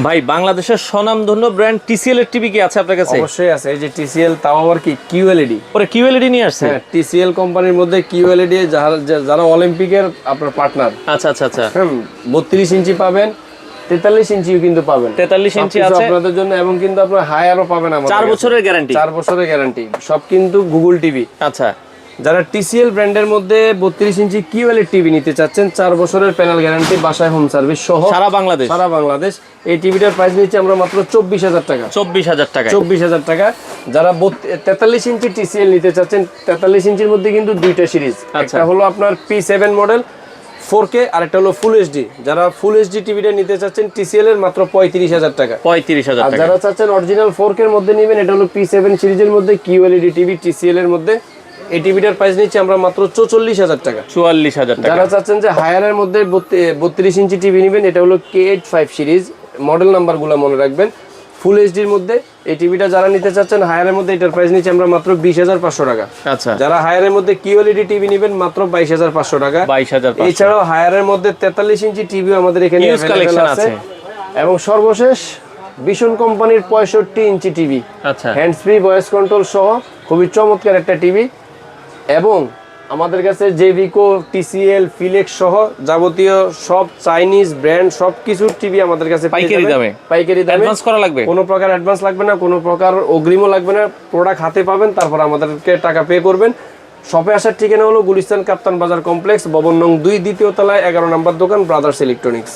ভাই বাংলাদেশের স্বনামধন্য ব্র্যান্ড টিসিএল এর টিভি কি আছে আপনার কাছে? অবশ্যই আছে। এই যে টিসিএল, তাও আবার কি কিউএলইডি। পরে কিউএলইডি নিয়ে আসছে? হ্যাঁ, টিসিএল কোম্পানির মধ্যে কিউএলইডি, যারা অলিম্পিকের আপনার পার্টনার। আচ্ছা আচ্ছা আচ্ছা। 32 ইঞ্চি পাবেন, 43 ইঞ্চিও কিন্তু পাবেন। 43 ইঞ্চি আছে আপনাদের জন্য, এবং কিন্তু আপনার হায়ারও পাবেন আমাদের 4 বছরের গ্যারান্টি। 4 বছরের গ্যারান্টি, সব কিন্তু গুগল টিভি। আচ্ছা, যারা টিসিএল ব্র্যান্ডের মধ্যে 32 ইঞ্চি কিউএলইডি টিভি নিতে চাচ্ছেন, 4 বছরের প্যানেল গ্যারান্টি, বাসায় হোম সার্ভিস সহ সারা বাংলাদেশ। সারা বাংলাদেশ। এই টিভিটার প্রাইস নিচ্ছি আমরা মাত্র 24,000 টাকা। 24,000 টাকা। 24,000 টাকা। যারা 43 ইঞ্চি টিসিএল নিতে চাচ্ছেন, 43 ইঞ্চির মধ্যে কিন্তু দুইটা সিরিজ, একটা হলো আপনার P7 মডেল 4K, আর একটা হলো ফুল এইচডি। যারা ফুল এইচডি টিভিটা নিতে চাচ্ছেন টিসিএল এর, মাত্র 35,000 টাকা। 35,000 আর টাকা। যারা চাচ্ছেন অরিজিনাল 4K এর মধ্যে নেবেন, এটা হলো P7 সিরিজের মধ্যে কিউএলইডি টিভি টিসিএল এর মধ্যে। এই টিভিটার প্রাইস নিচ্ছি আমরা মাত্র 44,000 টাকা। 44,000 টাকা। যারা চাচ্ছেন যে হায়ারের মধ্যে 32 ইঞ্চি টিভি নেবেন, এটা হলো K85 সিরিজ, মডেল নাম্বারগুলো মনে রাখবেন। ফুল এইচডির মধ্যে এই টিভিটা যারা নিতে চাচ্ছেন হায়ারের মধ্যে, এটার প্রাইস নিচ্ছি আমরা মাত্র 20,500 টাকা। আচ্ছা। যারা হায়ারের মধ্যে কিউএলইডি টিভি নেবেন, মাত্র 22,500 টাকা। 22,500। এছাড়াও হায়ারের মধ্যে 43 ইঞ্চি টিভিও আমাদের এখানে হিউজ কালেকশন আছে। এবং সর্বশেষ ভিশন কোম্পানির 65 ইঞ্চি টিভি, আচ্ছা। হ্যান্ডস ফ্রি ভয়েস কন্ট্রোল সহ, খুবই চমৎকার একটা টিভি। এবং আমাদের কাছে জেভিকো, টিসিএল, ফিলেক্স সহ যাবতীয় সব চাইনিজ ব্র্যান্ড সবকিছু টিভি আমাদের কাছে পাইকারি দামে। অ্যাডভান্স করা লাগবে? কোনো প্রকার অ্যাডভান্স লাগবে না, কোনো প্রকার অগ্রিমও লাগবে না। প্রোডাক্ট হাতে পাবেন, তারপর আমাদেরকে টাকা পে করবেন। শপে আসার ঠিকানা হলো গুলিস্তান কাপ্তান বাজার কমপ্লেক্স, ভবন নং 2, দ্বিতীয় তলায় 11 নম্বর দোকান, ব্রাদার্স ইলেকট্রনিক্স।